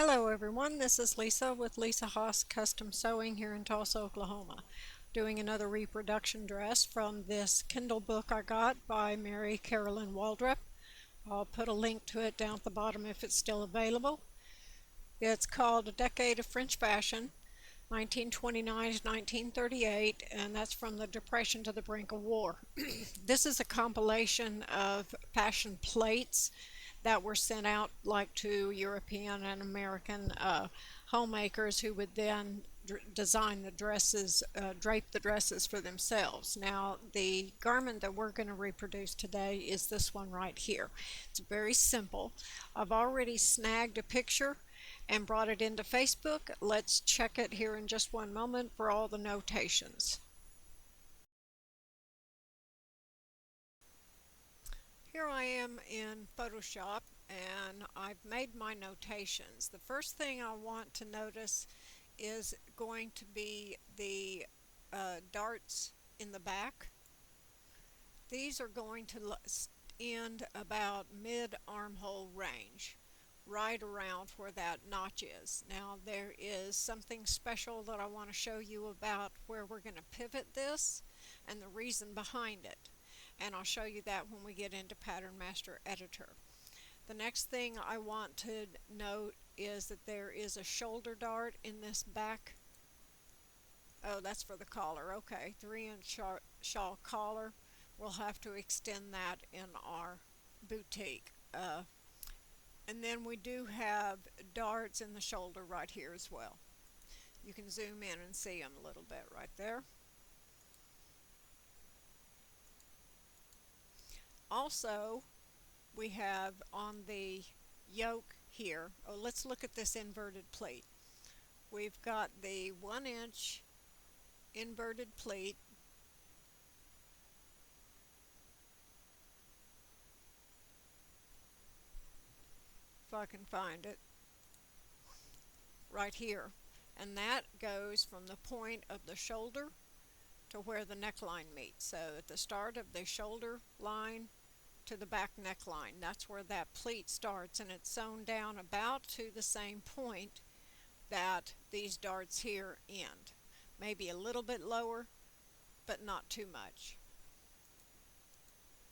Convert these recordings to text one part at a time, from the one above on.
Hello everyone, this is Lisa with Lisa Haas Custom Sewing here in Tulsa, Oklahoma. Doing another reproduction dress from this Kindle book I got by Mary Carolyn Waldrep. I'll put a link to it down at the bottom if it's still available. It's called A Decade of French Fashion, 1929 to 1938, and that's from the Depression to the Brink of War. This is a compilation of fashion plates that were sent out like to European and American homemakers who would then design the dresses, drape the dresses for themselves. Now, the garment that we're going to reproduce today is this one right here. It's very simple. I've already snagged a picture and brought it into Facebook. Let's check it here in just one moment for all the notations. Here I am in Photoshop and I've made my notations. The first thing I want to notice is going to be the darts in the back. These are going to end about mid armhole range, right around where that notch is. Now there is something special that I want to show you about where we're going to pivot this and the reason behind it. And I'll show you that when we get into Pattern Master Editor. The next thing I want to note is that there is a shoulder dart in this back. Oh, that's for the collar. Okay, 3-inch shawl collar. We'll have to extend that in our boutique. And then we do have darts in the shoulder right here as well. You can zoom in and see them a little bit right there. Also, we have on the yoke here, let's look at this inverted pleat. We've got the 1-inch inverted pleat. If I can find it, right here. And that goes from the point of the shoulder to where the neckline meets. So at the start of the shoulder line to the back neckline, that's where that pleat starts, and it's sewn down about to the same point that these darts here end. Maybe a little bit lower, but not too much.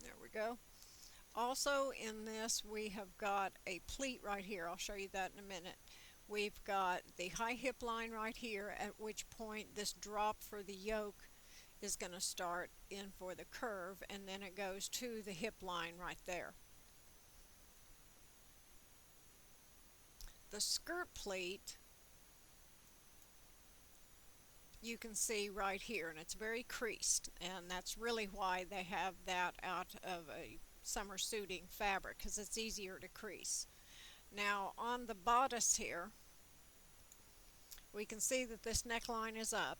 There we go. Also in this we have got a pleat right here. I'll show you that in a minute. We've got the high hip line right here, at which point this drop for the yoke is going to start in for the curve, and then it goes to the hip line right there. The skirt pleat you can see right here, and it's very creased, and that's really why they have that out of a summer suiting fabric, because it's easier to crease. Now on the bodice here, we can see that this neckline is up.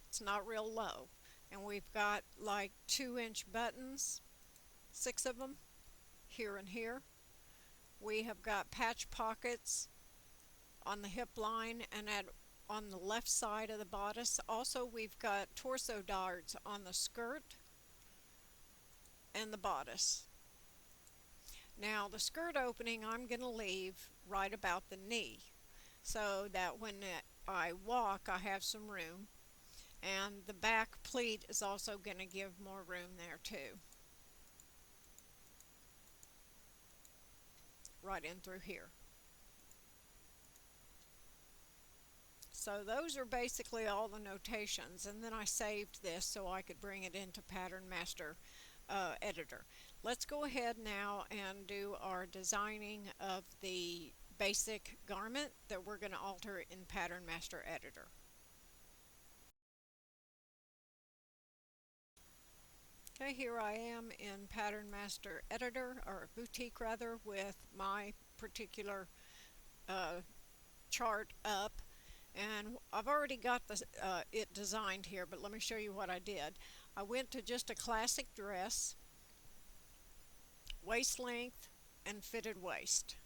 It's not real low, and we've got like 2-inch buttons, 6 of them, here and here. We have got patch pockets on the hip line and on the left side of the bodice. Also, we've got torso darts on the skirt and the bodice. Now the skirt opening I'm going to leave right about the knee, so that when I walk I have some room, and the back pleat is also going to give more room there too, right in through here. So those are basically all the notations, and then I saved this so I could bring it into Pattern Master Editor. Let's go ahead now and do our designing of the basic garment that we're going to alter in Pattern Master Editor. Okay, here I am in Pattern Master Editor, or Boutique rather, with my particular chart up. And I've already got it designed here, but let me show you what I did. I went to just a classic dress, waist length and fitted waist.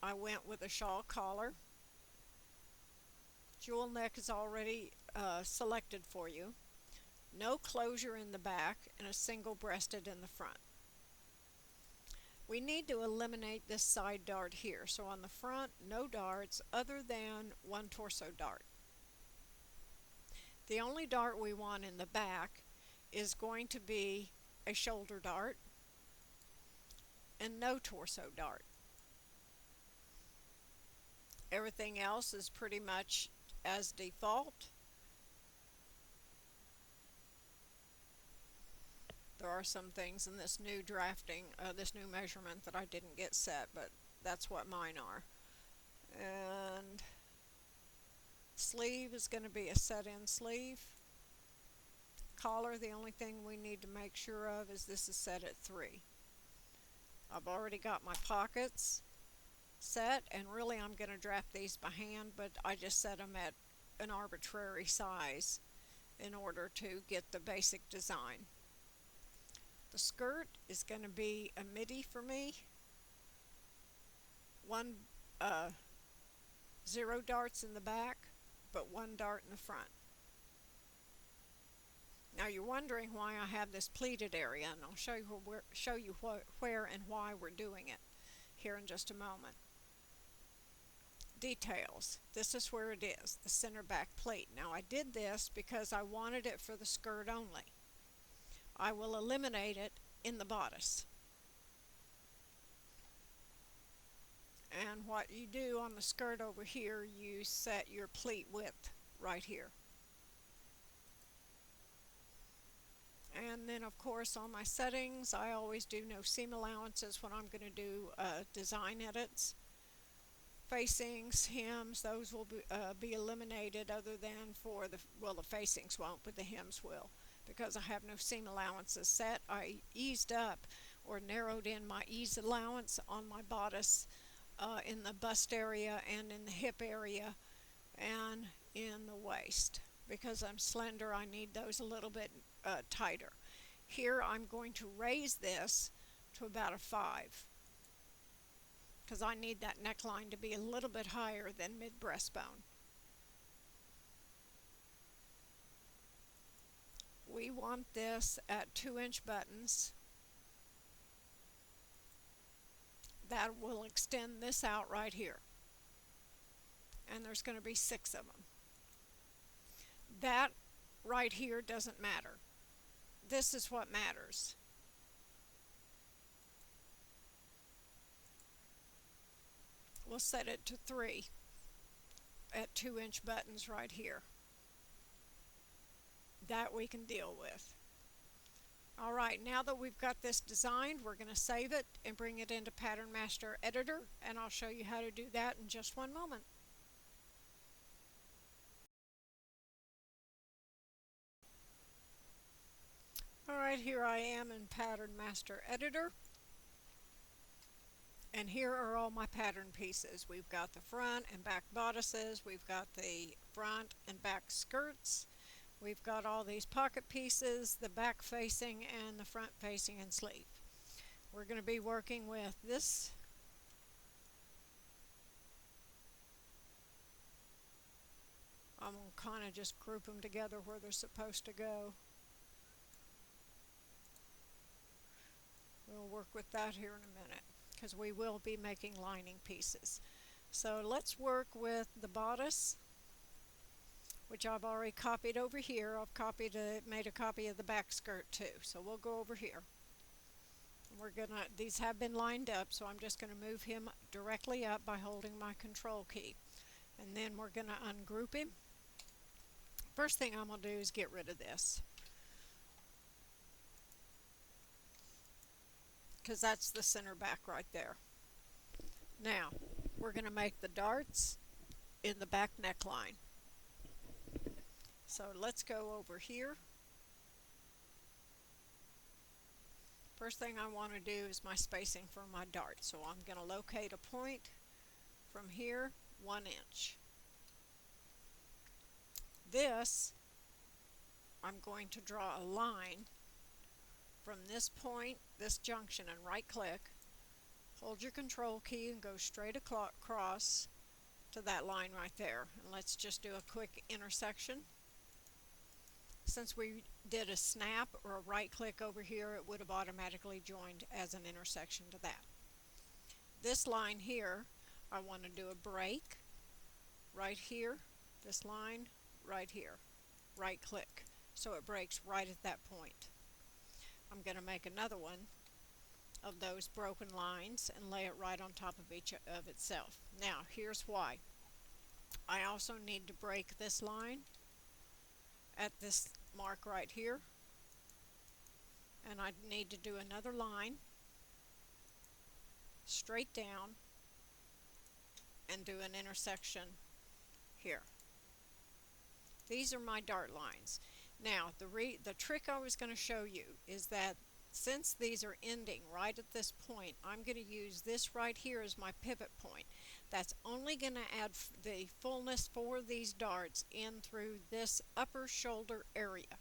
I went with a shawl collar. Jewel neck is already selected for you. No closure in the back and a single breasted in the front. we need to eliminate this side dart here. So on the front, no darts other than one torso dart. The only dart we want in the back is going to be a shoulder dart and no torso dart. Everything else is pretty much as default. There are some things in this new drafting, this new measurement that I didn't get set, but that's what mine are. And sleeve is going to be a set-in sleeve. Collar, the only thing we need to make sure of is this is set at 3. I've already got my pockets set, and really I'm going to draft these by hand, but I just set them at an arbitrary size in order to get the basic design. The skirt is going to be a midi for me. One 0 darts in the back, but 1 dart in the front. Now you're wondering why I have this pleated area, and I'll show you where and why we're doing it here in just a moment. Details. This is where it is, the center back pleat. Now I did this because I wanted it for the skirt only. I will eliminate it in the bodice. And what you do on the skirt over here, you set your pleat width right here. And then of course on my settings, I always do no seam allowances when I'm going to do design edits. Facings, hems, those will be eliminated other than for the, well, the facings won't, but the hems will. Because I have no seam allowances set, I eased up or narrowed in my ease allowance on my bodice in the bust area and in the hip area and in the waist. Because I'm slender, I need those a little bit tighter. Here I'm going to raise this to about a 5 because I need that neckline to be a little bit higher than mid breastbone. We want this at 2-inch buttons. That will extend this out right here. And there's going to be 6 of them. That right here doesn't matter. This is what matters. We'll set it to 3 at 2-inch buttons right here. That we can deal with. Alright, now that we've got this designed, we're going to save it and bring it into Pattern Master Editor, and I'll show you how to do that in just one moment. Alright, here I am in Pattern Master Editor, and here are all my pattern pieces. We've got the front and back bodices, we've got the front and back skirts, we've got all these pocket pieces, the back facing and the front facing and sleeve. We're going to be working with this. I'm going to kind of just group them together where they're supposed to go. We'll work with that here in a minute because we will be making lining pieces. So let's work with the bodice, which I've already copied over here. I've made a copy of the back skirt too. So we'll go over here. These have been lined up, so I'm just going to move him directly up by holding my control key. And then we're going to ungroup him. First thing I'm going to do is get rid of this, because that's the center back right there. Now, we're going to make the darts in the back neckline. So let's go over here. First thing I want to do is my spacing for my dart. So I'm going to locate a point from here, 1 inch. This, I'm going to draw a line from this point, this junction, and right click. Hold your control key and go straight across to that line right there. And let's just do a quick intersection. Since we did a snap or a right click over here, it would have automatically joined as an intersection to that. this line here, I want to do a break right here, this line right here, right click, so it breaks right at that point. I'm going to make another one of those broken lines and lay it right on top of each of itself. Now here's why. I also need to break this line at this mark right here, and I need to do another line straight down and do an intersection here. These are my dart lines. Now the trick I was going to show you is that since these are ending right at this point, I'm going to use this right here as my pivot point. That's only going to add the fullness for these darts in through this upper shoulder area.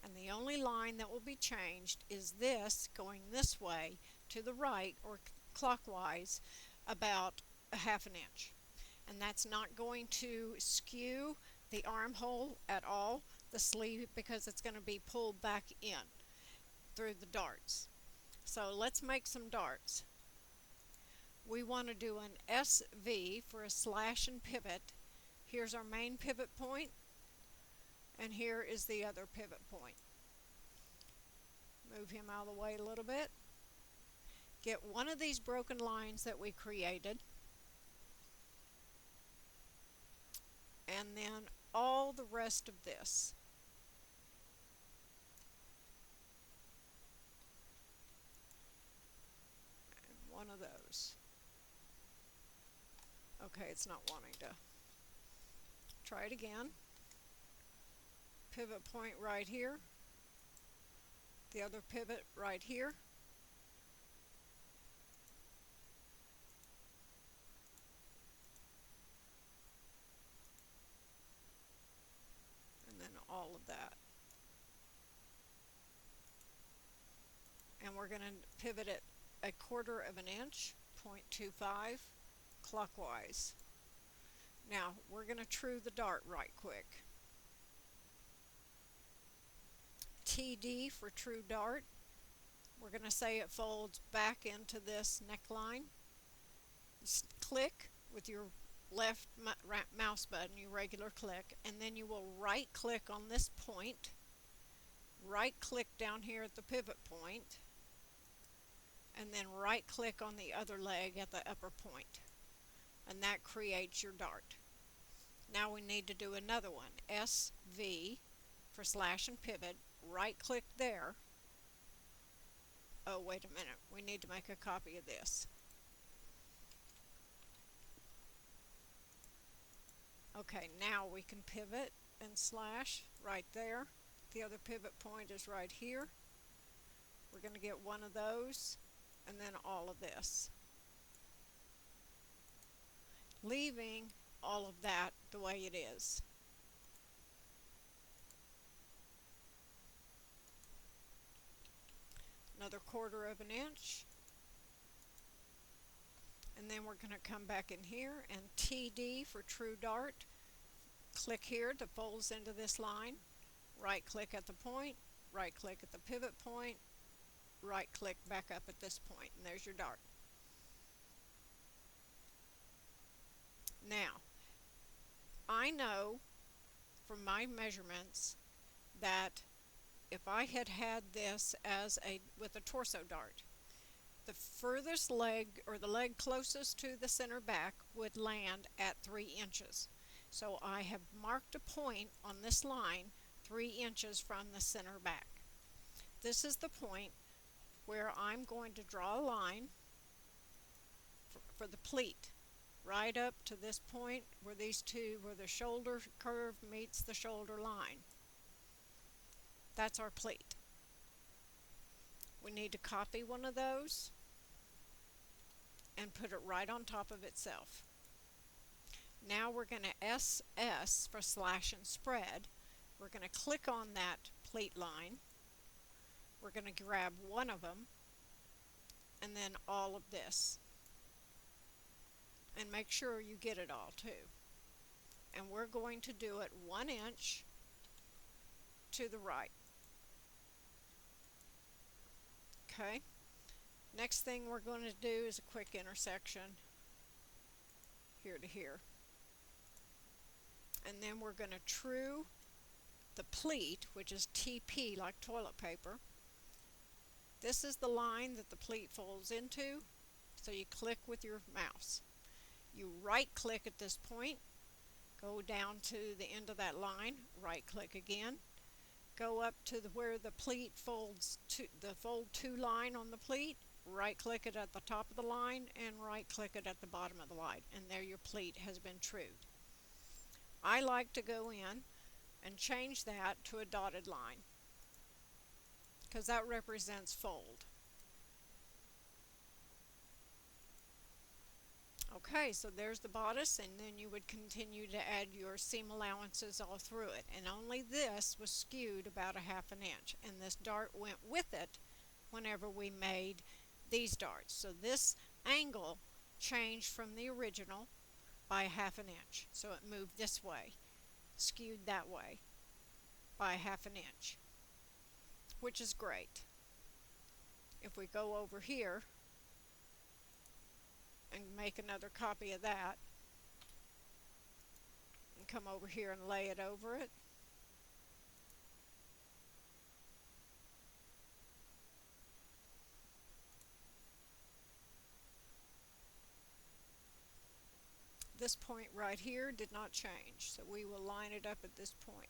And the only line that will be changed is this going this way to the right or clockwise about a half an inch. And that's not going to skew the armhole at all, the sleeve, because it's going to be pulled back in through the darts. So let's make some darts. We want to do an SV for a slash and pivot. Here's our main pivot point, and here is the other pivot point. Move him out of the way a little bit. Get one of these broken lines that we created, and then all the rest of this. And one of those. Okay, it's not wanting to. Try it again. Pivot point right here. The other pivot right here. And then all of that. And we're going to pivot it 1/4 of an inch, 0.25 clockwise. Now we're going to true the dart right quick. TD for true dart. We're going to say it folds back into this neckline. Click with your left mouse button, your regular click, and then you will right click on this point, right click down here at the pivot point, and then right click on the other leg at the upper point, and that creates your dart. Now we need to do another one, SV for slash and pivot. Right click there. Oh, wait a minute, we need to make a copy of this. Okay, now we can pivot and slash right there. The other pivot point is right here. We're going to get one of those and then all of this, leaving all of that the way it is. Another 1/4 of an inch, and then we're going to come back in here and TD for true dart. Click here to folds into this line, right click at the point, right click at the pivot point, right click back up at this point, and there's your dart. Now I know from my measurements that if I had had this as with a torso dart, the furthest leg, or the leg closest to the center back, would land at 3 inches. So I have marked a point on this line 3 inches from the center back. This is the point where I'm going to draw a line for the pleat, right up to this point where where the shoulder curve meets the shoulder line. That's our pleat. We need to copy one of those and put it right on top of itself. Now we're going to SS for slash and spread. We're going to click on that pleat line. We're going to grab one of them and then all of this. And make sure you get it all too. And we're going to do it 1 inch to the right. Okay, Next thing we're going to do is a quick intersection here to here. And then we're going to true the pleat, which is TP like toilet paper. This is the line that the pleat folds into, so you click with your mouse. You right click at this point, go down to the end of that line, right click again, go up to where the pleat folds to the fold to line on the pleat, right click it at the top of the line and right click it at the bottom of the line, and there your pleat has been trued. I like to go in and change that to a dotted line because that represents fold. Okay, so there's the bodice, and then you would continue to add your seam allowances all through it, and only this was skewed about a ½ inch, and this dart went with it whenever we made these darts. So this angle changed from the original by a ½ inch, so it moved this way, skewed that way by a ½ inch, which is great. If we go over here and make another copy of that and come over here and lay it over it, this point right here did not change, so we will line it up at this point.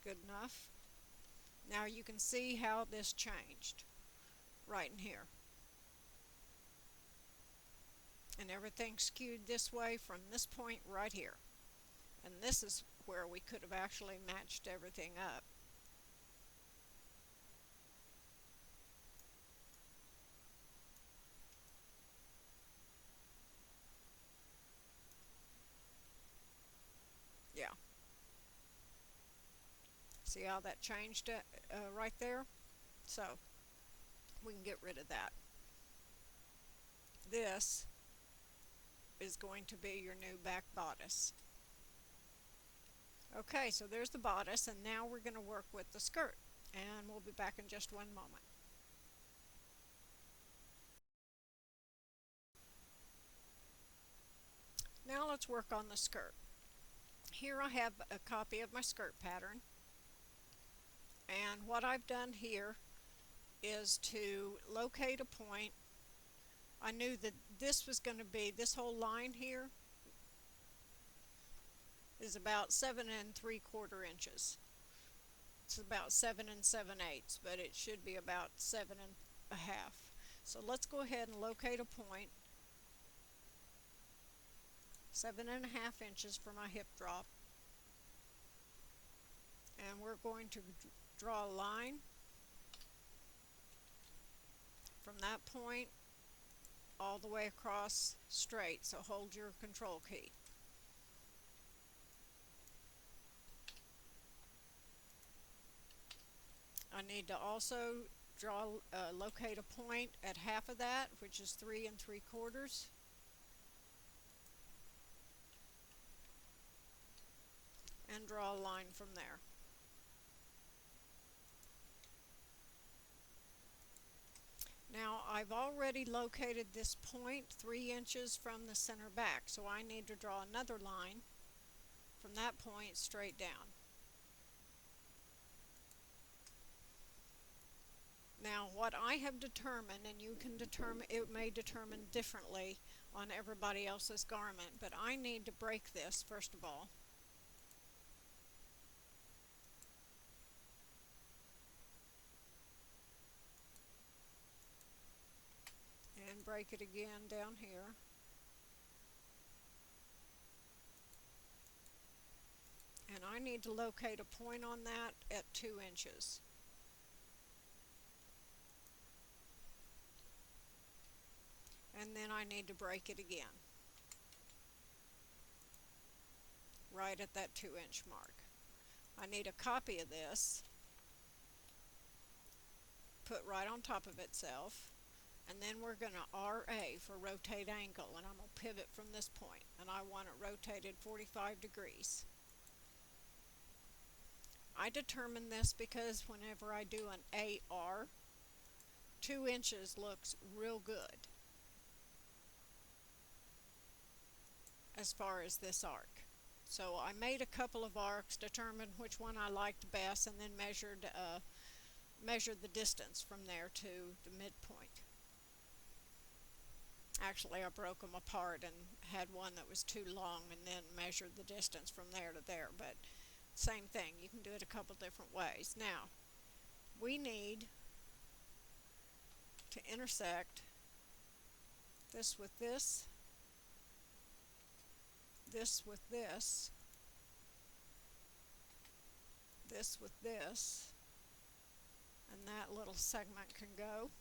Good enough. Now you can see how this changed right in here. And everything skewed this way from this point right here. And this is where we could have actually matched everything up. Yeah. See how that changed right there? So we can get rid of that. This is going to be your new back bodice. Okay, so there's the bodice, and now we're going to work with the skirt, and we'll be back in just one moment. Now let's work on the skirt. Here I have a copy of my skirt pattern, and what I've done here is to locate a point. I knew that this was going to be, this whole line here is about 7 3/4 inches. It's about 7 7/8, but it should be about 7 1/2. So let's go ahead and locate a point, 7 1/2 inches for my hip drop, and we're going to draw a line from that point all the way across straight, so hold your control key. I need to also locate a point at half of that, which is 3 3/4, and draw a line from there. Now I've already located this point 3 inches from the center back, so I need to draw another line from that point straight down. Now what I have determined, and you can determine, it may determine differently on everybody else's garment, but I need to break this first of all. And break it again down here. And I need to locate a point on that at 2 inches. And then I need to break it again, right at that 2 inch mark. I need a copy of this, put right on top of itself, and then we're going to RA for rotate angle, and I'm going to pivot from this point, and I want it rotated 45 degrees. I determine this because whenever I do an AR, 2 inches looks real good as far as this arc. So I made a couple of arcs, determined which one I liked best, and then measured the distance from there to the midpoint. Actually, I broke them apart and had one that was too long and then measured the distance from there to there, but same thing, you can do it a couple different ways. Now, we need to intersect this with this, this with this, this with this, and that little segment can go.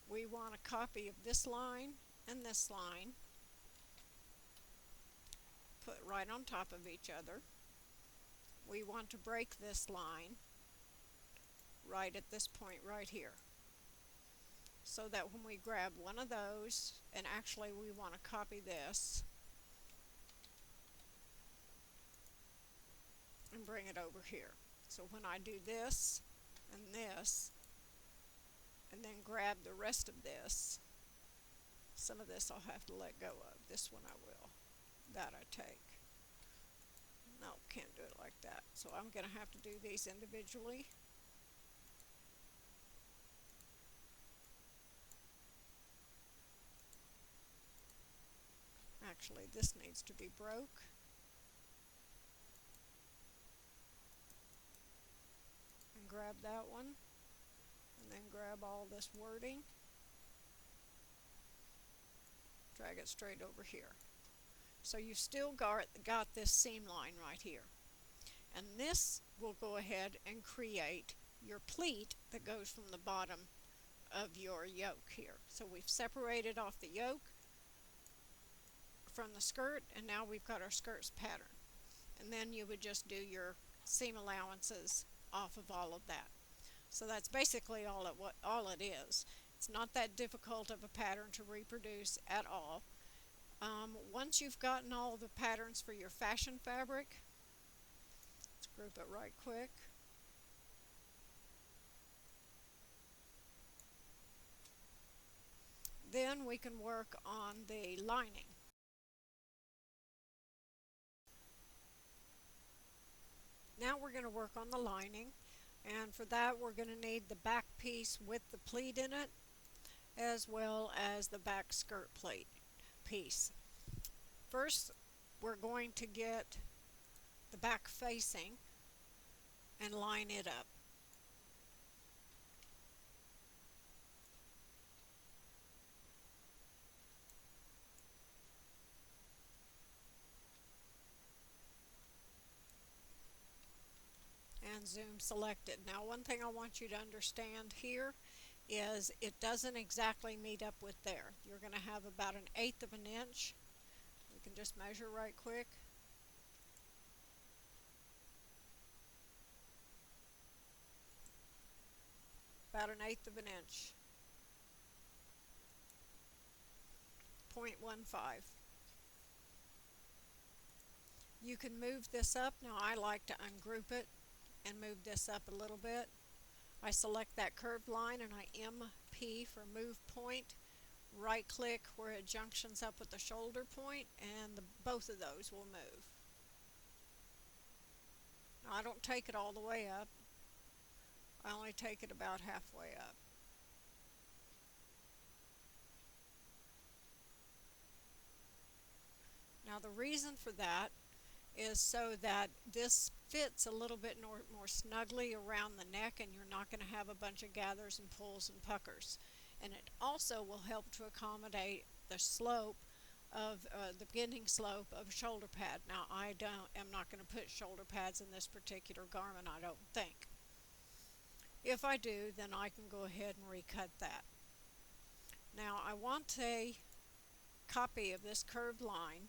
We want a copy of this line and this line, put right on top of each other. We want to break this line right at this point right here, so that when we grab one of those, and actually we want to copy this and bring it over here. So when I do this and this, and then grab the rest of this, some of this I'll have to let go of. This one I will. That I take. No, can't do it like that. So I'm going to have to do these individually. Actually, this needs to be broke. And grab that one. And then grab all this wording. Drag it straight over here. So you've still got this seam line right here. And this will go ahead and create your pleat that goes from the bottom of your yoke here. So we've separated off the yoke from the skirt, and now we've got our skirt's pattern. And then you would just do your seam allowances off of all of that. So that's basically all it is. It's not that difficult of a pattern to reproduce at all. Once you've gotten all the patterns for your fashion fabric, let's group it right quick. Then we can work on the lining. Now we're going to work on the lining, and for that we're going to need the back piece with the pleat in it, as well as the back skirt plate piece. First, we're going to get the back facing and line it up. And zoom selected. Now, one thing I want you to understand here is it doesn't exactly meet up with there. You're going to have about 1/8 of an inch. We can just measure right quick. About 1/8 of an inch. 0.15. You can move this up. Now I like to ungroup it and move this up a little bit. I select that curved line and I MP for move point. Right click where it junctions up with the shoulder point, and both of those will move. Now I don't take it all the way up. I only take it about halfway up. Now the reason for that is so that this fits a little bit more snugly around the neck, and you're not going to have a bunch of gathers and pulls and puckers. And it also will help to accommodate the slope of the beginning slope of a shoulder pad. Now I am not going to put shoulder pads in this particular garment, I don't think. If I do, then I can go ahead and recut that. Now I want a copy of this curved line,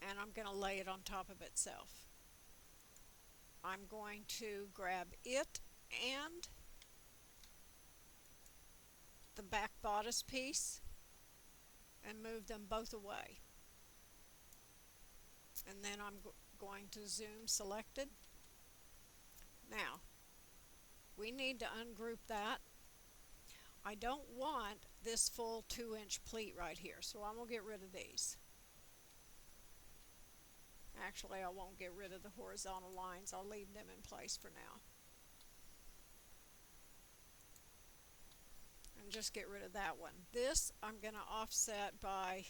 and I'm going to lay it on top of itself. I'm going to grab it and the back bodice piece and move them both away. And then I'm going to zoom selected. Now, we need to ungroup that. I don't want this full 2-inch pleat right here, so I'm going to get rid of these. Actually, I won't get rid of the horizontal lines. I'll leave them in place for now. And just get rid of that one. This I'm going to offset by,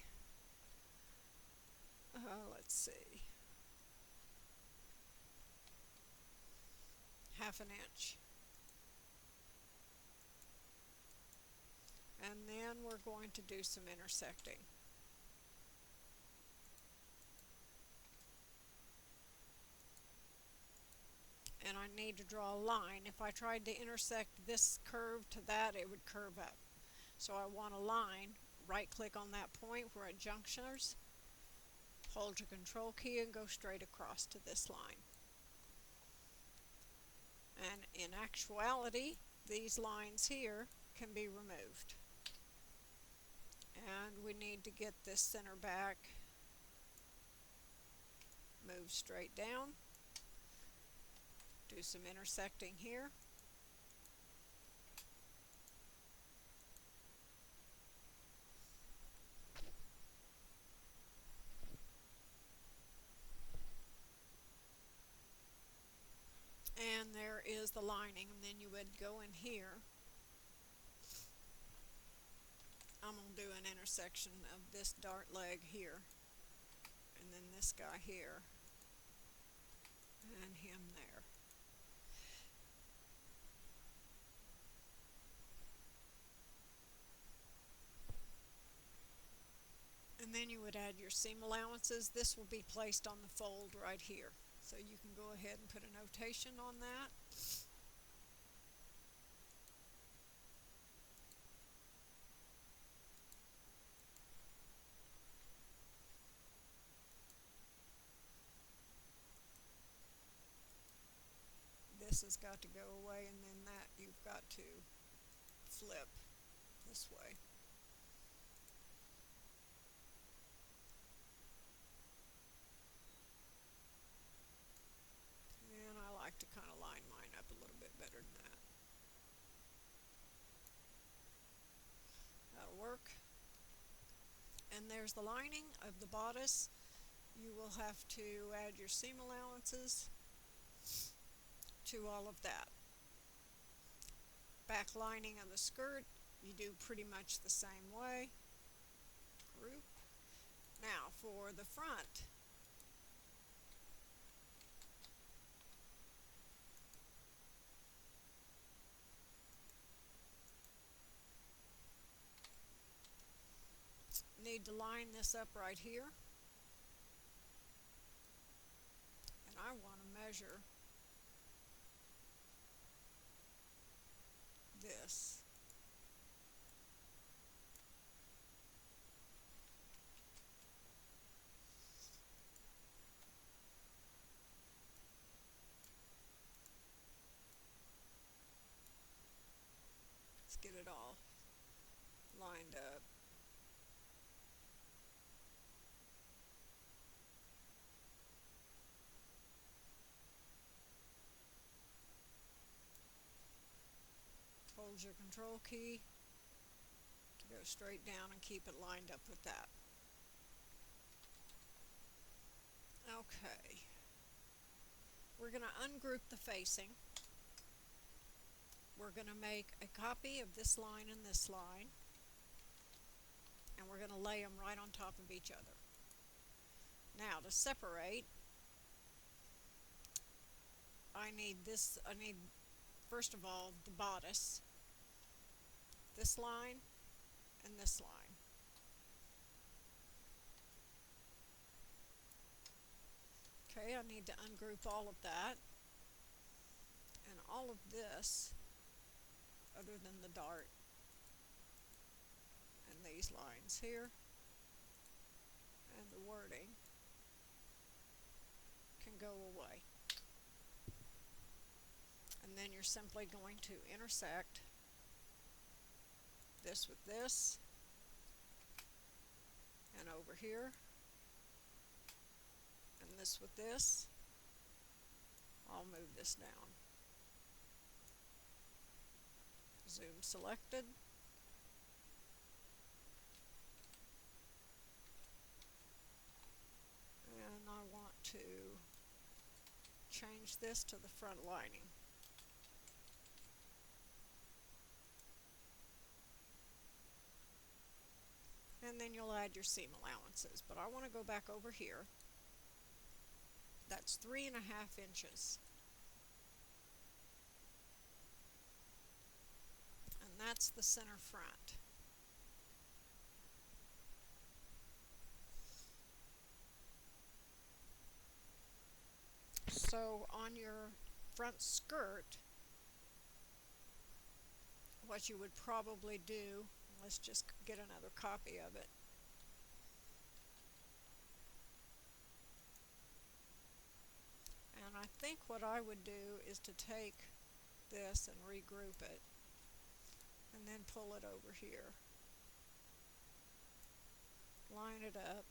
let's see, 1/2 inch. And then we're going to do some intersecting. And I need to draw a line. If I tried to intersect this curve to that, it would curve up. So I want a line. Right click on that point where it junctions, hold your control key and go straight across to this line. And in actuality, these lines here can be removed. And we need to get this center back, move straight down, do some intersecting here. And there is the lining, and then you would go in here. I'm going to do an intersection of this dart leg here, and then this guy here, and him there. And then you would add your seam allowances. This will be placed on the fold right here. So you can go ahead and put a notation on that. This has got to go away, and then that you've got to flip this way. And I like to kind of line mine up a little bit better than that. That'll work. And there's the lining of the bodice. You will have to add your seam allowances to all of that. Back lining of the skirt, you do pretty much the same way. Group. Now for the front, need to line this up right here, and I want to measure this. Let's get it all lined up. Hold your control key to go straight down and keep it lined up with that. Okay. We're going to ungroup the facing. We're going to make a copy of this line and this line, and we're going to lay them right on top of each other. Now to separate, I need first of all the bodice, this line and this line. Okay, I need to ungroup all of that, and all of this other than the dart and these lines here and the wording can go away. you're simply going to intersect this with this, and over here, and this with this. I'll move this down. Zoom selected. And I want to change this to the front lining. And then you'll add your seam allowances. But I want to go back over here. That's 3.5 inches. And that's the center front. So on your front skirt, what you would probably do, let's just get another copy of it. And I think what I would do is to take this and regroup it, and then pull it over here. Line it up.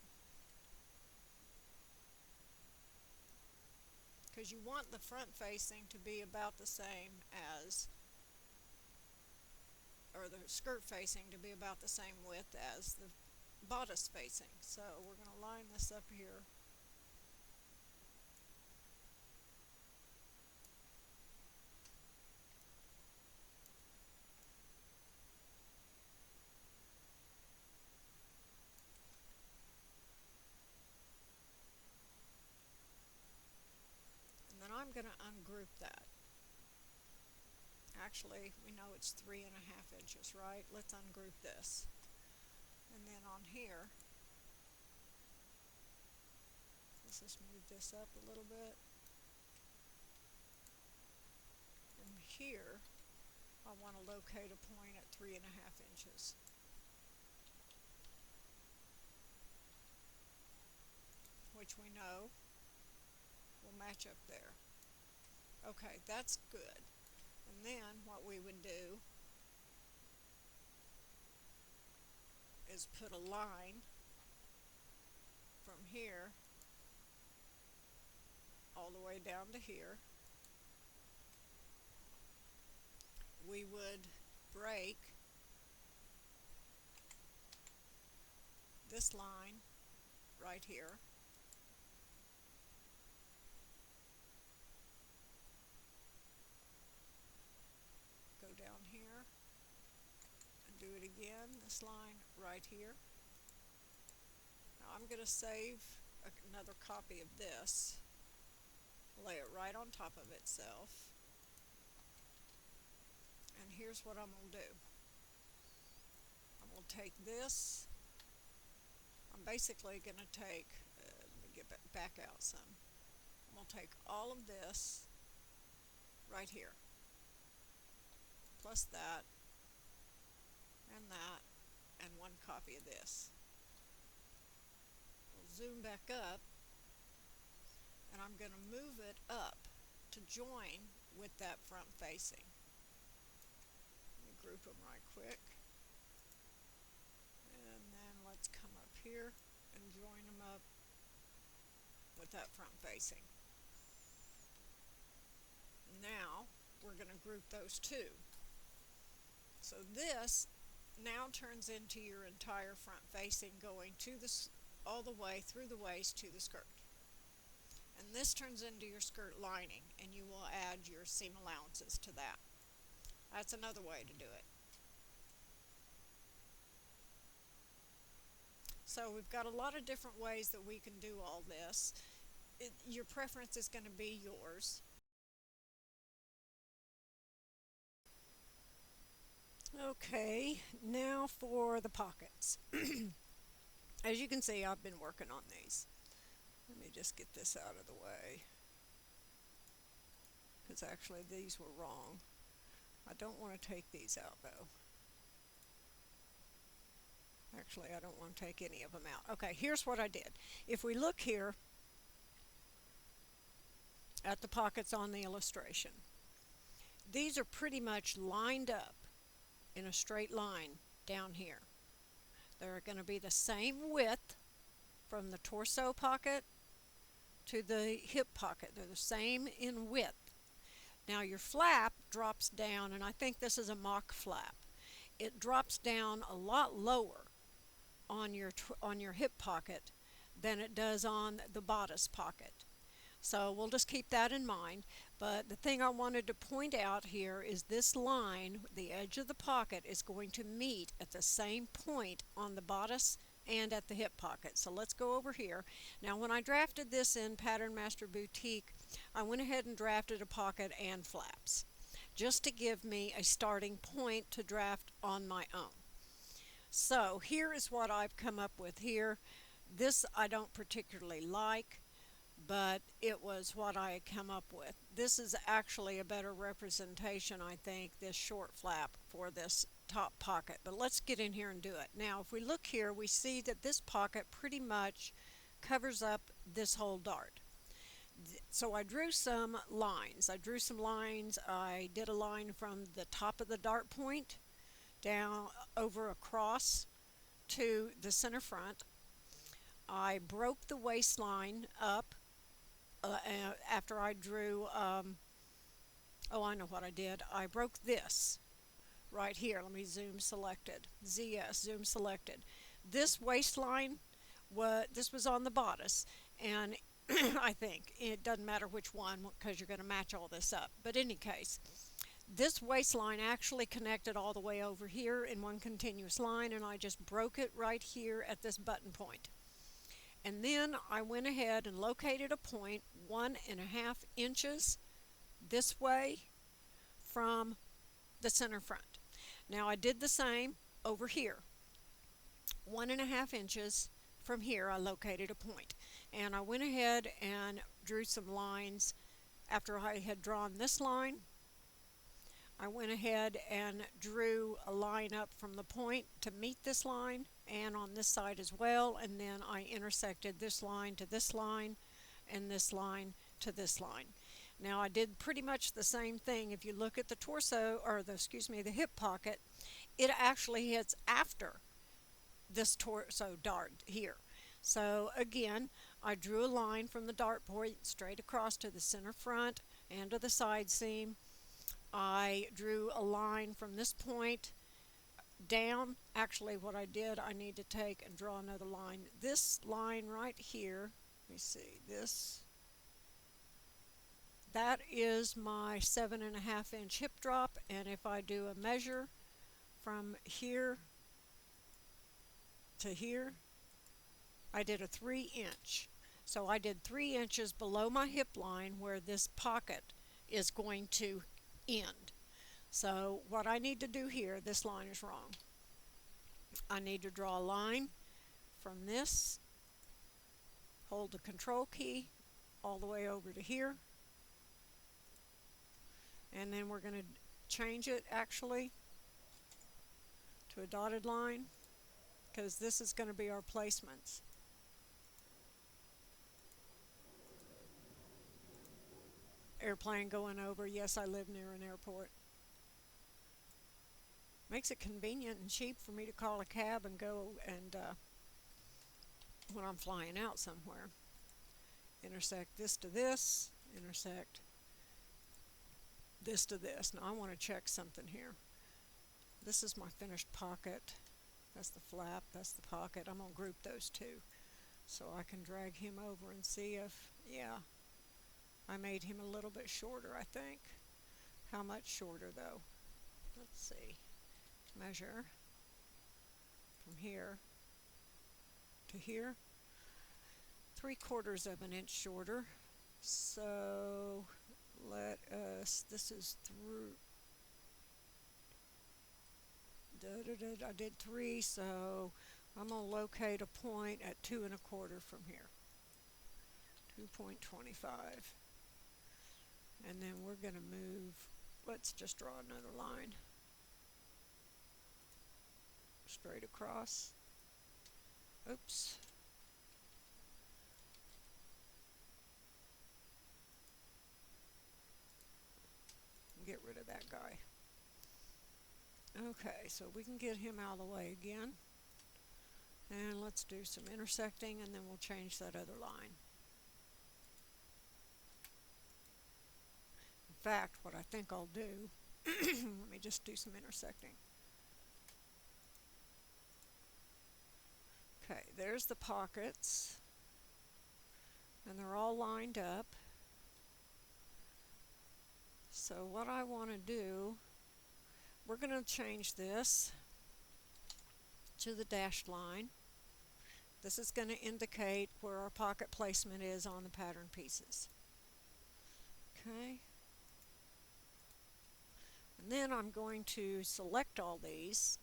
Because you want the front facing to be about the same as, or the skirt facing to be about the same width as the bodice facing. So we're going to line this up here. And then I'm going to ungroup that. Actually, we know it's 3.5 inches, right? Let's ungroup this. And then on here, let's just move this up a little bit. And here, I want to locate a point at 3.5 inches. Which we know will match up there. Okay, that's good. And then what we would do is put a line from here all the way down to here. We would break this line right here. Go down here and do it again, this line right here. Now I'm going to save another copy of this, lay it right on top of itself, and here's what I'm going to do. I'm going to take this, I'm basically going to take, let me get back out some, I'm going to take all of this right here, plus that, and one copy of this. We'll zoom back up, and I'm going to move it up to join with that front facing. Let me group them right quick. And then let's come up here and join them up with that front facing. Now we're going to group those two. So this now turns into your entire front facing going to this all the way through the waist to the skirt. And this turns into your skirt lining, and you will add your seam allowances to that. That's another way to do it. So we've got a lot of different ways that we can do all this. Your preference is going to be yours. Okay, now for the pockets. As you can see, I've been working on these. Let me just get this out of the way, because actually these were wrong. I don't want to take these out though. Actually, I don't want to take any of them out. Okay, here's what I did. If we look here at the pockets on the illustration, these are pretty much lined up in a straight line down here. They're going to be the same width from the torso pocket to the hip pocket. They're the same in width. Now your flap drops down, and I think this is a mock flap. It drops down a lot lower on your hip pocket than it does on the bodice pocket. So we'll just keep that in mind. But the thing I wanted to point out here is this line, the edge of the pocket, is going to meet at the same point on the bodice and at the hip pocket. So let's go over here. Now when I drafted this in Pattern Master Boutique, I went ahead and drafted a pocket and flaps, just to give me a starting point to draft on my own. So here is what I've come up with here. This I don't particularly like, but it was what I had come up with. This is actually a better representation, I think, this short flap for this top pocket. But let's get in here and do it. Now, if we look here, we see that this pocket pretty much covers up this whole dart. So I drew some lines. I did a line from the top of the dart point down over across to the center front. I broke the waistline up after I drew, oh, I know what I did. I broke this right here. Let me zoom selected. ZS, zoom selected. This waistline, this was on the bodice, and I think it doesn't matter which one because you're going to match all this up. But in any case, this waistline actually connected all the way over here in one continuous line, and I just broke it right here at this button point. And then I went ahead and located a point 1.5 inches this way from the center front. Now I did the same over here. 1.5 inches from here I located a point. And I went ahead and drew some lines. After I had drawn this line, I went ahead and drew a line up from the point to meet this line and on this side as well, and then I intersected this line to this line and this line to this line. Now I did pretty much the same thing. If you look at the torso, or the hip pocket, it actually hits after this torso dart here. So again, I drew a line from the dart point straight across to the center front and to the side seam. I drew a line from this point down. Actually, what I did, I need to take and draw another line. This line right here, let me see, that is my 7.5 inch hip drop, and if I do a measure from here to here, I did a 3 inch. So I did 3 inches below my hip line where this pocket is going to end. So what I need to do here, this line is wrong. I need to draw a line from this, hold the control key all the way over to here, and then we're going to change it actually to a dotted line because this is going to be our placements. Airplane going over. Yes, I live near an airport. Makes it convenient and cheap for me to call a cab and go and when I'm flying out somewhere. Intersect this to this, intersect this to this. Now I want to check something here. This is my finished pocket. That's the flap, that's the pocket. I'm going to group those two so I can drag him over and see if, yeah, I made him a little bit shorter, I think. How much shorter though? Let's see. Measure from here to here. 3/4 of an inch shorter. So let us, this is through, I did 3, so I'm going to locate a point at 2.25 from here. 2.25. And then we're going to move, let's just draw another line. Straight across. Oops. Get rid of that guy. Okay, so we can get him out of the way again. And let's do some intersecting, and then we'll change that other line. In fact, what I think I'll do, let me just do some intersecting. Okay, there's the pockets, and they're all lined up. So what I want to do, we're going to change this to the dashed line. This is going to indicate where our pocket placement is on the pattern pieces. Okay. And then I'm going to select all these.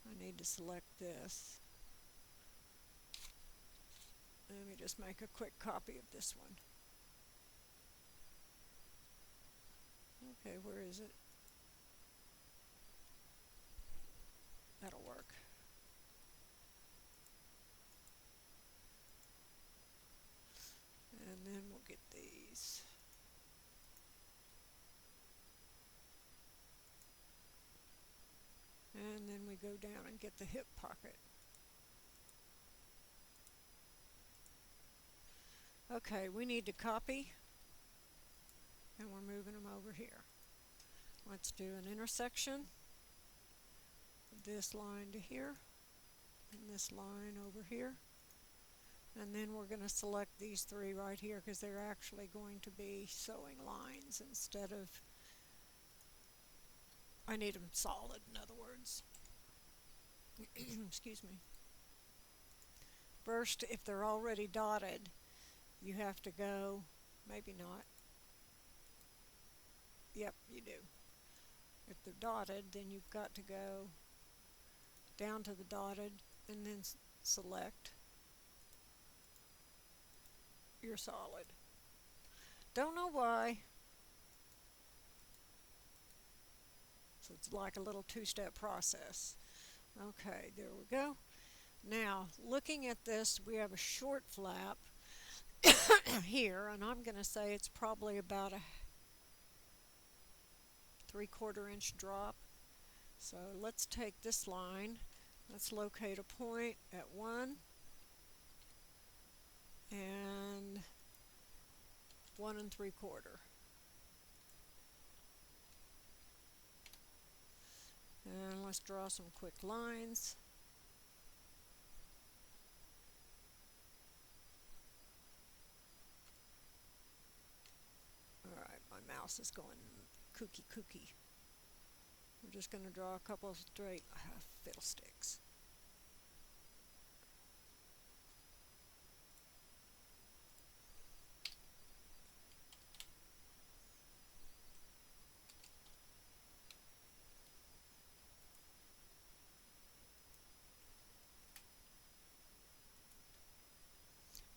I need to select this. Let me just make a quick copy of this one. Okay, where is it? That'll work. And then we'll get these. And then we go down and get the hip pocket. Okay, we need to copy, and we're moving them over here. Let's do an intersection. This line to here, and this line over here. And then we're going to select these three right here because they're actually going to be sewing lines instead of, I need them solid, in other words. Excuse me. First, if they're already dotted, you have to go, maybe not. Yep, you do. If they're dotted, then you've got to go down to the dotted and then select your solid. Don't know why. So it's like a little two-step process. Okay, there we go. Now, looking at this, we have a short flap here, and I'm going to say it's probably about a 3/4 inch drop. So let's take this line, let's locate a point at 1 and 1 3/4. And let's draw some quick lines. Alright, my mouse is going kooky. We're just going to draw a couple of straight fiddlesticks.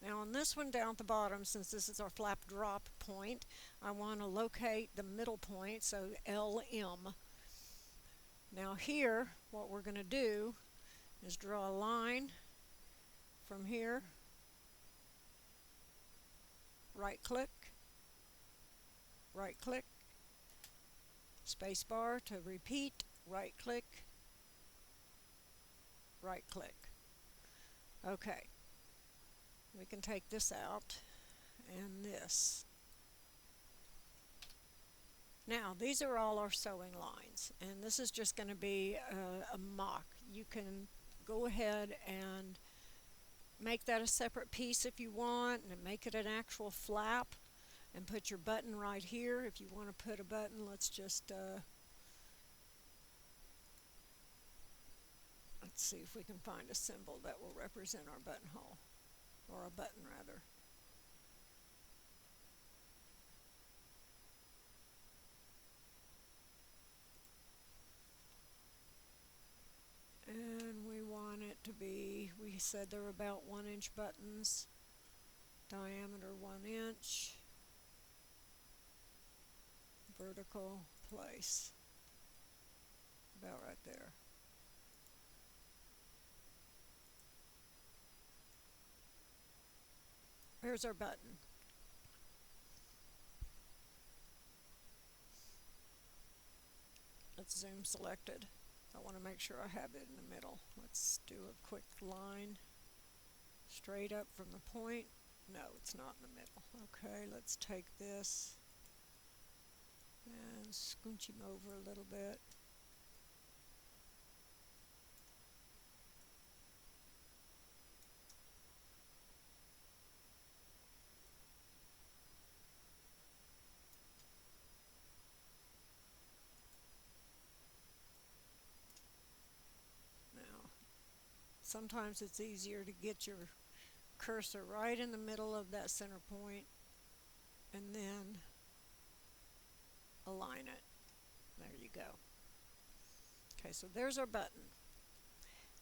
Now on this one down at the bottom, since this is our flap drop point, I want to locate the middle point, so LM. Now here, what we're going to do is draw a line from here, right click, space bar to repeat, right click. Okay. We can take this out and this. Now these are all our sewing lines, and this is just going to be a mock. You can go ahead and make that a separate piece if you want, and make it an actual flap, and put your button right here. If you want to put a button, let's just let's see if we can find a symbol that will represent our buttonhole. Or a button rather. And we want it to be, we said they're about 1 inch buttons, diameter 1 inch, vertical place, about right there. Here's our button. It's zoom selected. I want to make sure I have it in the middle. Let's do a quick line straight up from the point. No, it's not in the middle. Okay, let's take this and scooch him over a little bit. Now, sometimes it's easier to get your cursor right in the middle of that center point and then align it. There you go. Okay, so there's our button.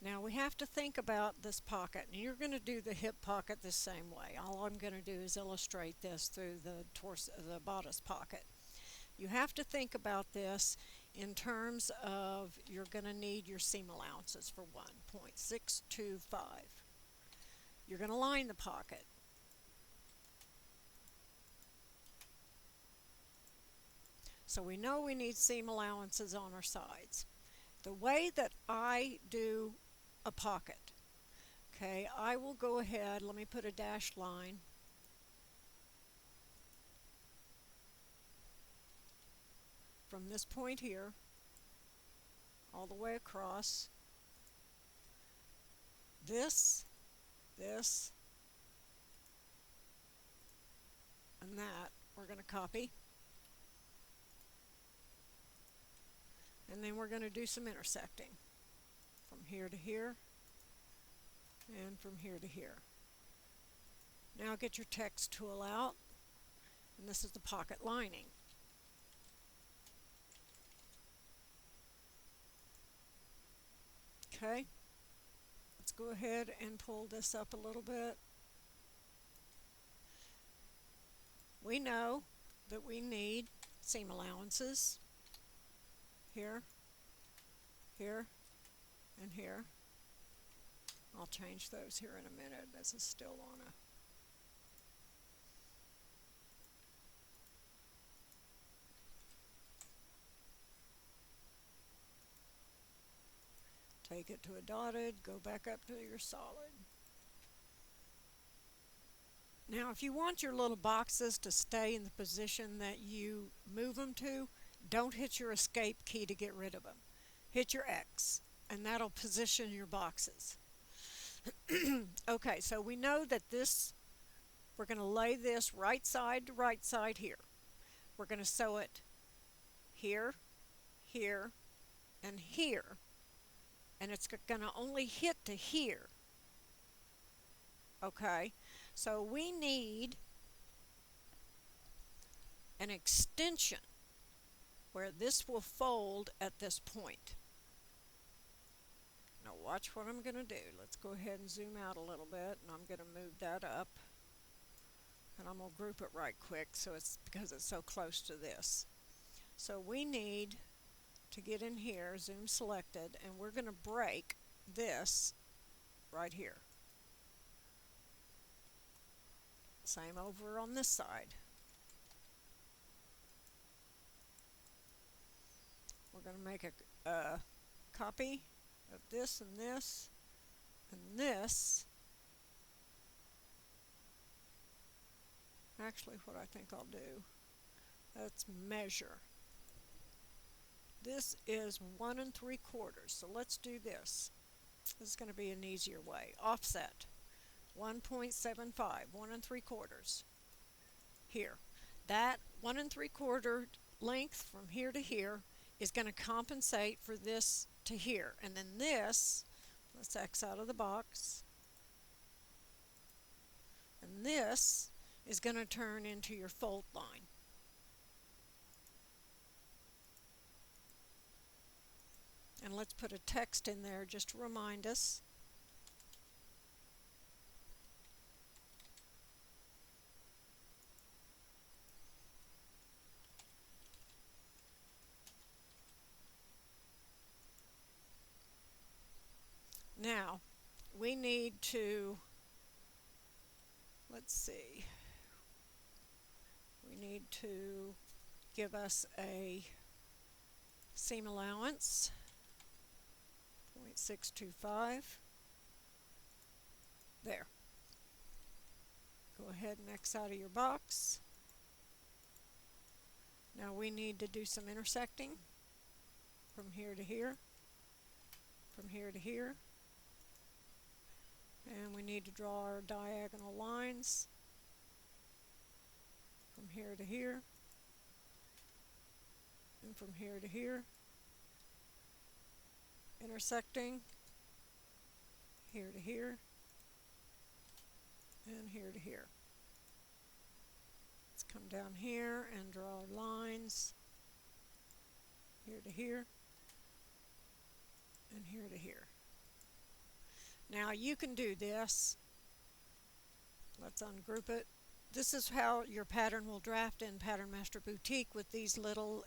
Now we have to think about this pocket, and you're going to do the hip pocket the same way. All I'm going to do is illustrate this through the bodice pocket. You have to think about this in terms of you're going to need your seam allowances for 1.625. You're going to line the pocket. So we know we need seam allowances on our sides. The way that I do a pocket, okay, I will go ahead, let me put a dashed line. From this point here, all the way across, this, and that, we're going to copy. And then we're going to do some intersecting from here to here and from here to here. Now get your text tool out, and this is the pocket lining. Okay, let's go ahead and pull this up a little bit. We know that we need seam allowances here, here, and here. I'll change those here in a minute. This is still on a take it to a dotted, go back up to your solid. Now if you want your little boxes to stay in the position that you move them to, don't hit your escape key to get rid of them. Hit your X, and that'll position your boxes. Okay, so we know that this, we're going to lay this right side to right side here. We're going to sew it here, here, and here. And it's going to only hit to here. Okay, so we need an extension where this will fold at this point. Now watch what I'm going to do. Let's go ahead and zoom out a little bit, and I'm going to move that up. And I'm going to group it right quick so it's because it's so close to this. So we need to get in here, zoom selected, and we're going to break this right here. Same over on this side. We're going to make a copy of this and this and this. Actually, what I think I'll do, let's measure. This is 1 3/4, so let's do this. This is going to be an easier way. Offset, 1.75, 1 3/4. Here, that 1 3/4 length from here to here is going to compensate for this to here. And then this, let's X out of the box. And this is going to turn into your fold line. And let's put a text in there just to remind us. Now, we need to let's see, we need to give us a seam allowance, 0.625. There. Go ahead and X out of your box. Now we need to do some intersecting from here to here, from here to here, and we need to draw our diagonal lines from here to here, and from here to here, intersecting here to here, and here to here. Let's come down here and draw lines here to here, and here to here. Now you can do this. Let's ungroup it. This is how your pattern will draft in Pattern Master Boutique, with these little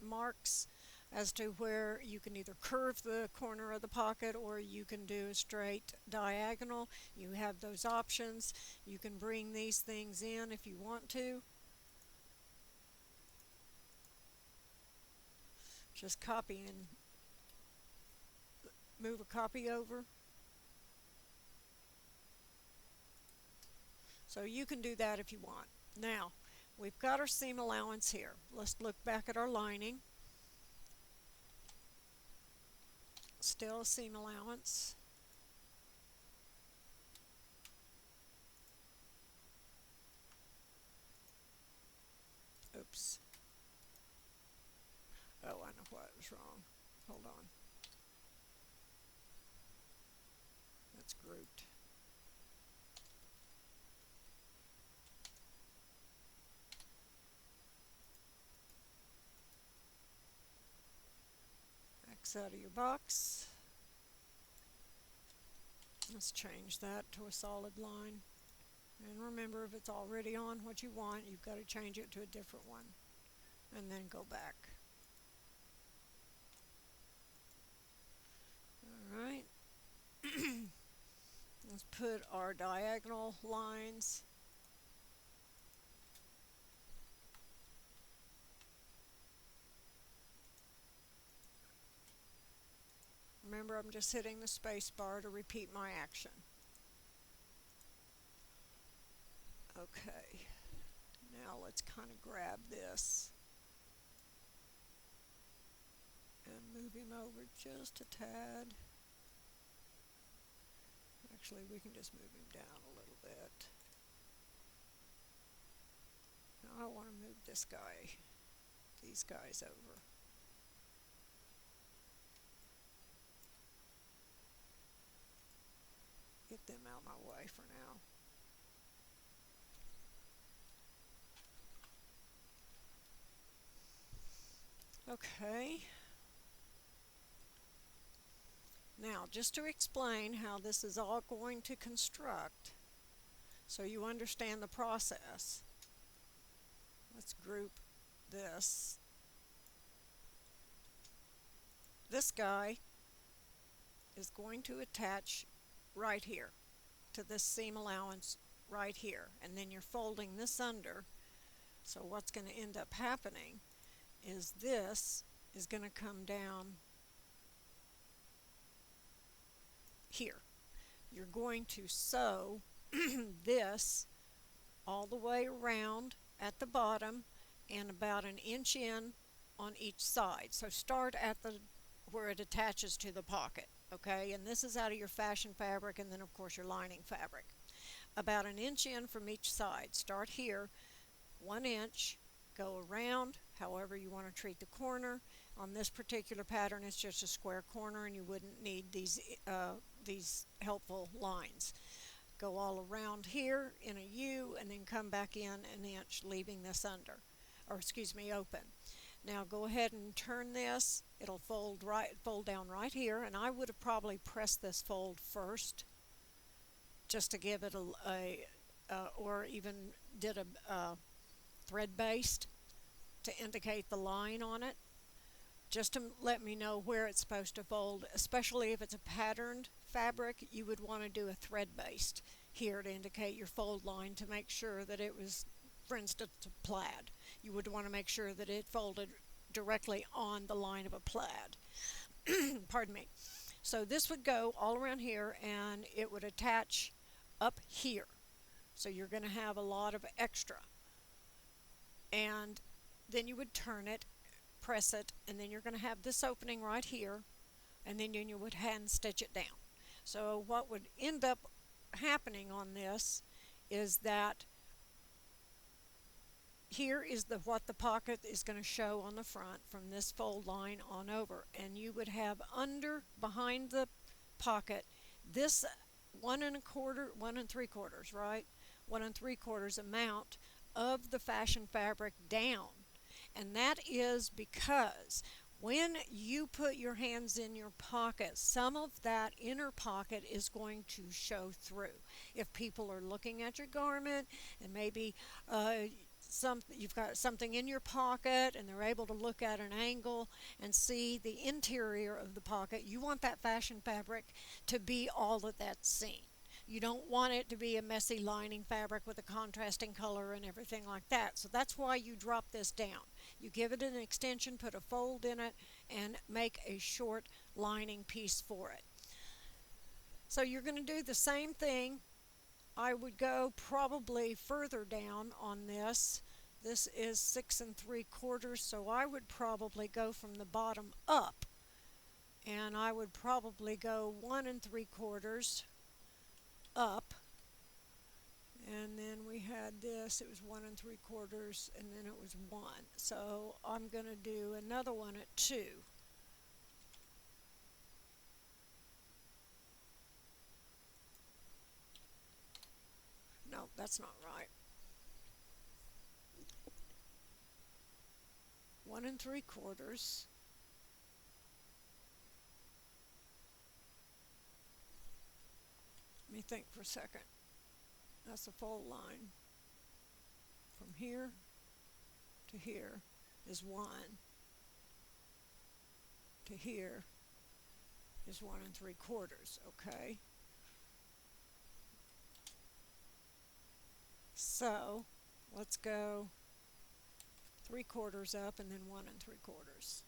marks as to where you can either curve the corner of the pocket or you can do a straight diagonal. You have those options. You can bring these things in if you want to. Just copy and move a copy over. So you can do that if you want. Now, we've got our seam allowance here. Let's look back at our lining. Still a seam allowance. Oops. Oh, I know what was wrong. Hold on. That's grouped. X out of your box. Let's change that to a solid line. And remember, if it's already on what you want, you've got to change it to a different one. And then go back. Alright. Let's put our diagonal lines. Remember, I'm just hitting the space bar to repeat my action. Okay, now let's kind of grab this and move him over just a tad. Actually, we can just move him down a little bit. Now I want to move this guy, these guys over. Get them out of my way for now. Okay. Now, just to explain how this is all going to construct, so you understand the process, let's group this. This guy is going to attach right here to this seam allowance right here, and then you're folding this under. So what's going to end up happening is this is going to come down here. You're going to sew this all the way around at the bottom and about an inch in on each side. So start at the where it attaches to the pocket. Okay, and this is out of your fashion fabric, and then of course your lining fabric. About an inch in from each side. Start here, 1 inch, go around however you want to treat the corner. On this particular pattern, it's just a square corner, and you wouldn't need these helpful lines. Go all around here in a U, and then come back in an inch, leaving this under, or excuse me, open. Now go ahead and turn this. It'll fold down right here, and I would have probably pressed this fold first, just to give it or even did a thread based to indicate the line on it, just to let me know where it's supposed to fold. Especially if it's a patterned fabric, you would want to do a thread based. here to indicate your fold line to make sure that it was, for instance, a plaid. You would want to make sure that it folded directly on the line of a plaid. Pardon me. So this would go all around here and it would attach up here. So you're going to have a lot of extra. And then you would turn it, press it, and then you're going to have this opening right here, and then you would hand stitch it down. So what would end up happening on this is that here is what the pocket is going to show on the front from this fold line on over, and you would have behind the pocket this 1 1/4, 1 3/4, right? 1 3/4 amount of the fashion fabric down. And that is because when you put your hands in your pocket, some of that inner pocket is going to show through. If people are looking at your garment and maybe you've got something in your pocket and they're able to look at an angle and see the interior of the pocket, you want that fashion fabric to be all that that's seen. You don't want it to be a messy lining fabric with a contrasting color and everything like that. So that's why you drop this down. You give it an extension, put a fold in it, and make a short lining piece for it. So you're going to do the same thing. I would go probably further down on this. This is 6 3/4, so I would probably go from the bottom up. And I would probably go 1 3/4 up, and then we had this, it was 1 3/4, and then it was 1. So I'm going to do another one at 2. No, that's not right. 1 3/4. Let me think for a second. That's a fold line. From here to here is 1. To here is 1 3/4. Okay. So let's go 3/4 up and then 1 3/4.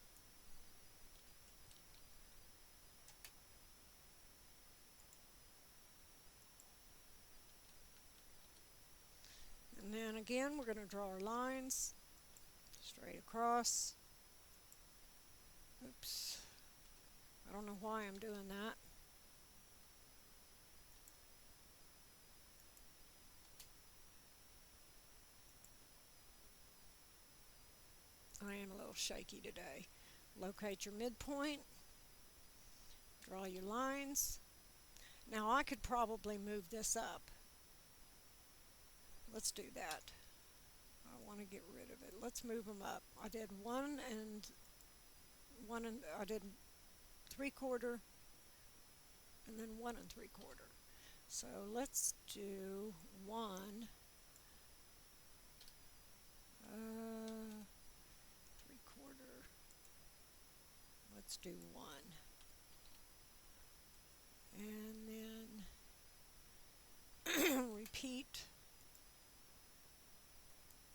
And then again, we're going to draw our lines straight across. Oops. I don't know why I'm doing that. I am a little shaky today. Locate your midpoint. Draw your lines. Now I could probably move this up. Let's do that. I want to get rid of it. Let's move them up. I did 1 and 1 and I did 3/4 and then 1 3/4. So let's do 1 3/4. Let's do 1. And then repeat.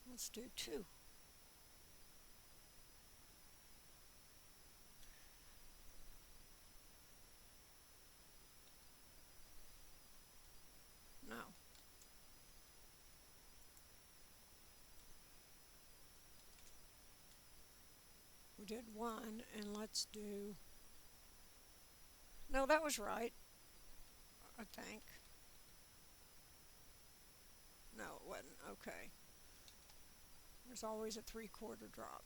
Let's do 2. No. We did 1, and let's do... No, that was right, I think. No, it wasn't. Okay. There's always a 3/4 drop.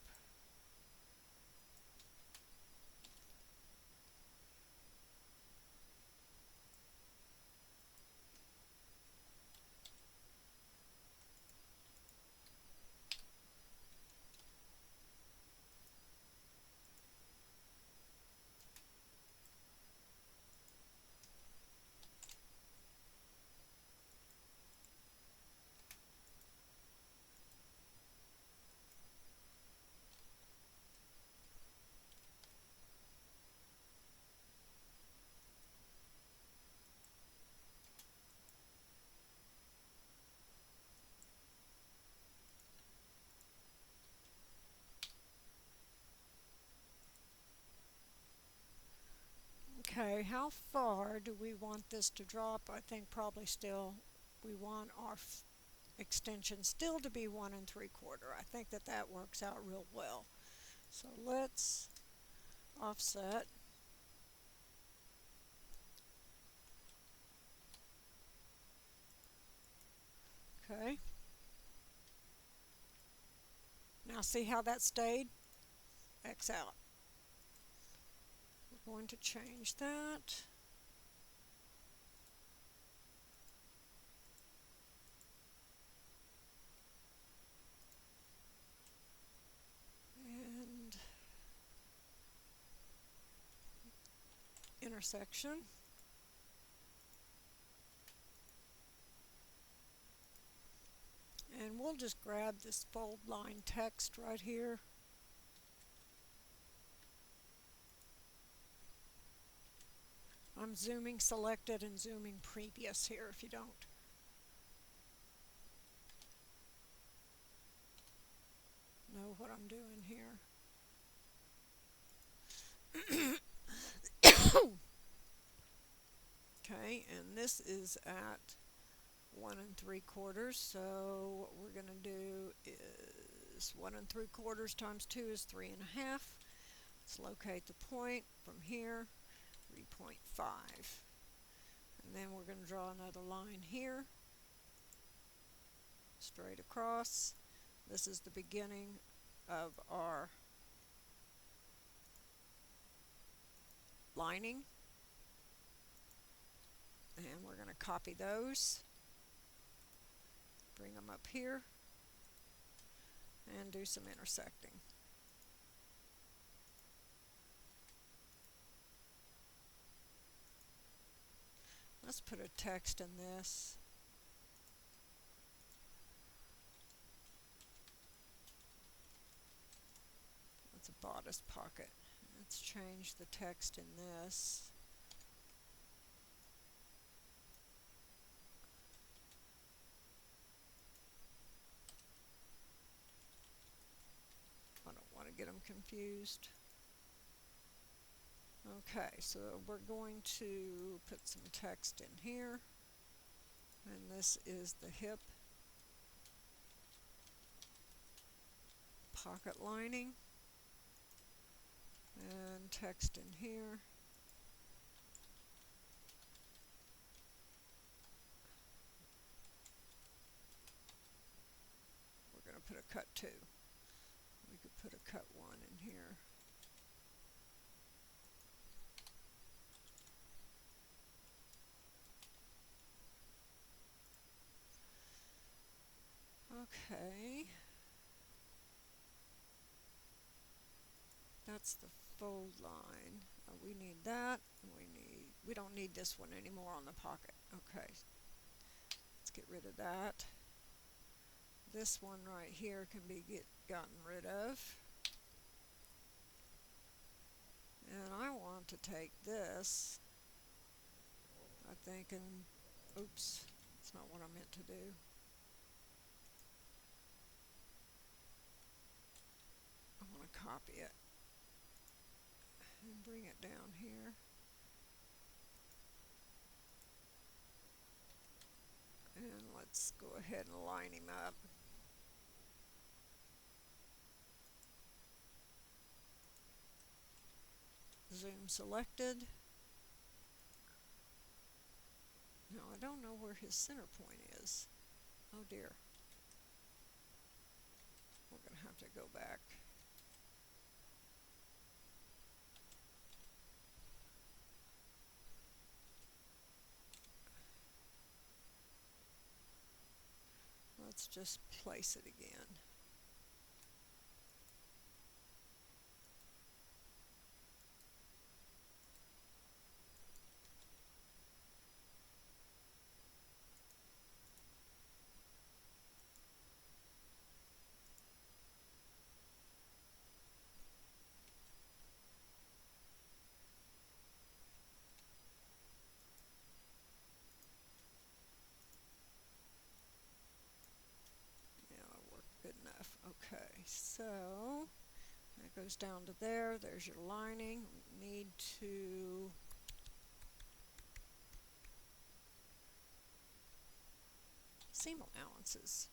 Okay, how far do we want this to drop? I think probably still we want our extension still to be 1 3/4. I think that that works out real well. So let's offset. Okay. Now see how that stayed? X out. We're going to change that. And intersection. And we'll just grab this fold line text right here. I'm zooming selected and zooming previous here if you don't know what I'm doing here. Okay, and this is at 1 3/4, so what we're going to do is 1 3/4 times 2 is 3.5. Let's locate the point from here, 3.5. And then we're going to draw another line here, straight across. This is the beginning of our lining. And we're going to copy those, bring them up here, and do some intersecting. Let's put a text in this. That's a bodice pocket. Let's change the text in this. I don't want to get them confused. Okay, so we're going to put some text in here, and this is the hip pocket lining, and text in here. We're going to put a cut 2. We could put a cut 1 in here. Okay, that's the fold line. We need that. We don't need this one anymore on the pocket. Okay, let's get rid of that. This one right here can be gotten rid of. And I want to take this, I think, and oops, that's not what I meant to do. I want to copy it and bring it down here. And let's go ahead and line him up. Zoom selected. Now I don't know where his center point is. Oh dear. We're going to have to go back. Let's just place it again. Good enough. Okay, so that goes down to there. There's your lining. We need to seam allowances.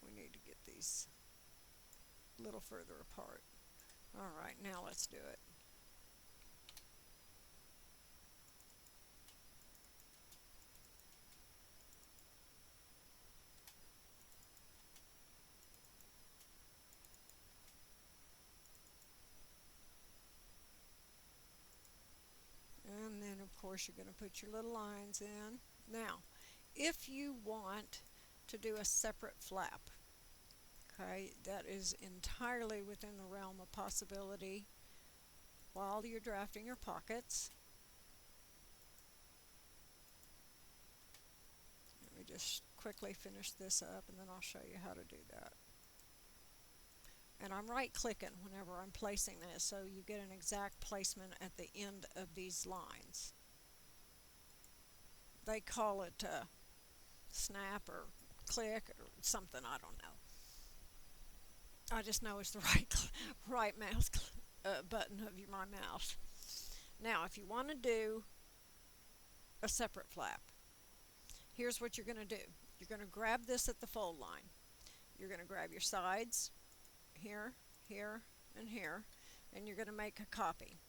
We need to get these a little further apart. Alright, now let's do it. And then of course you're going to put your little lines in. Now, if you want to do a separate flap, okay, that is entirely within the realm of possibility while you're drafting your pockets. Let me just quickly finish this up and then I'll show you how to do that. And I'm right clicking whenever I'm placing this so you get an exact placement at the end of these lines. They call it snap or click or something, I don't know. I just know it's the right mouse button of my mouse. Now if you want to do a separate flap, here's what you're going to do. You're going to grab this at the fold line. You're going to grab your sides here, here, and here, and you're going to make a copy.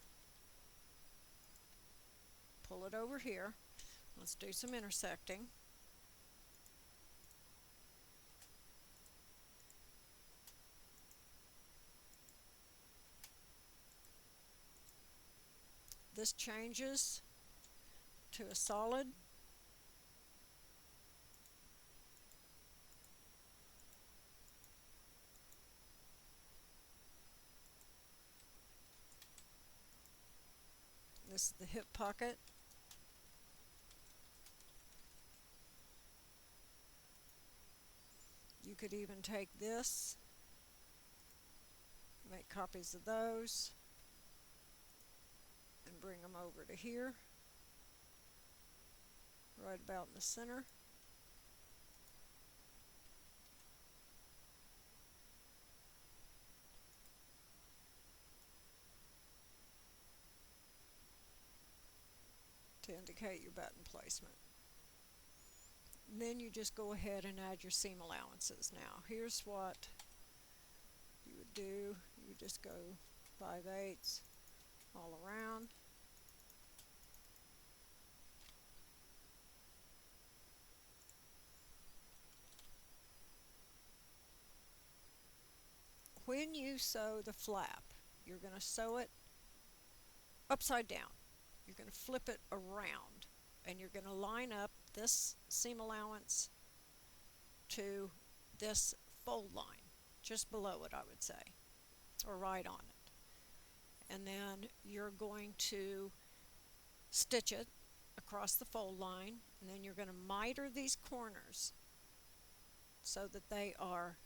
Pull it over here. Let's do some intersecting. This changes to a solid. This is the hip pocket. You could even take this, make copies of those, and bring them over to here, right about in the center. To indicate your button placement. And then you just go ahead and add your seam allowances. Now here's what you would do. You would just go 5/8 all around. When you sew the flap, you're going to sew it upside down. You're going to flip it around and you're going to line up this seam allowance to this fold line, just below it I would say, or right on it. And then you're going to stitch it across the fold line, and then you're going to miter these corners so that they are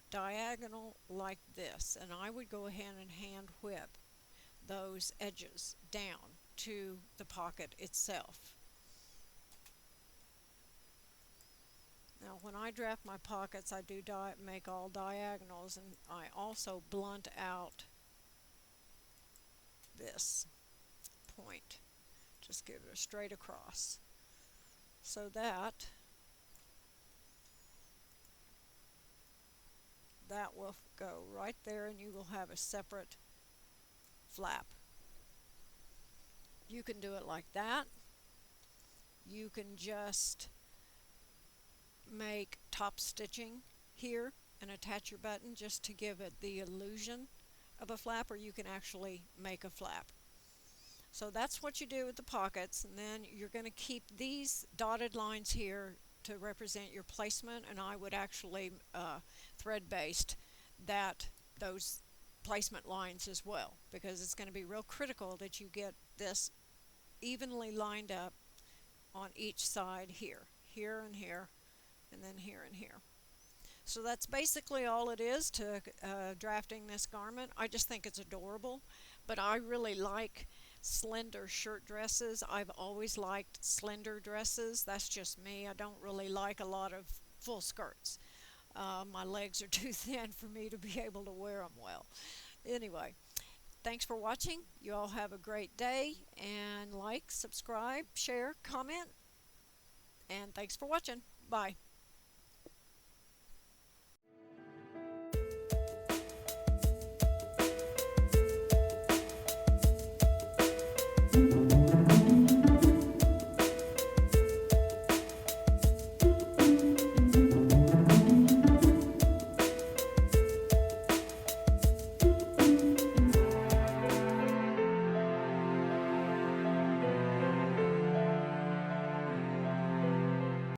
diagonal like this. And I would go ahead and hand whip those edges down to the pocket itself. Now when I draft my pockets, I do make all diagonals, and I also blunt out this point. Just give it a straight across, so that will go right there and you will have a separate flap. You can do it like that. You can just make top stitching here and attach your button just to give it the illusion of a flap, or you can actually make a flap. So that's what you do with the pockets, and then you're going to keep these dotted lines here to represent your placement, and I would actually thread based those placement lines as well, because it's going to be real critical that you get this evenly lined up on each side here, here and here, and then here and here. So that's basically all it is to drafting this garment. I just think it's adorable, but I really like slender shirt dresses. I've always liked slender dresses. That's just me. I don't really like a lot of full skirts. My legs are too thin for me to be able to wear them well. Anyway, thanks for watching. You all have a great day, and like, subscribe, share, comment, and thanks for watching. Bye.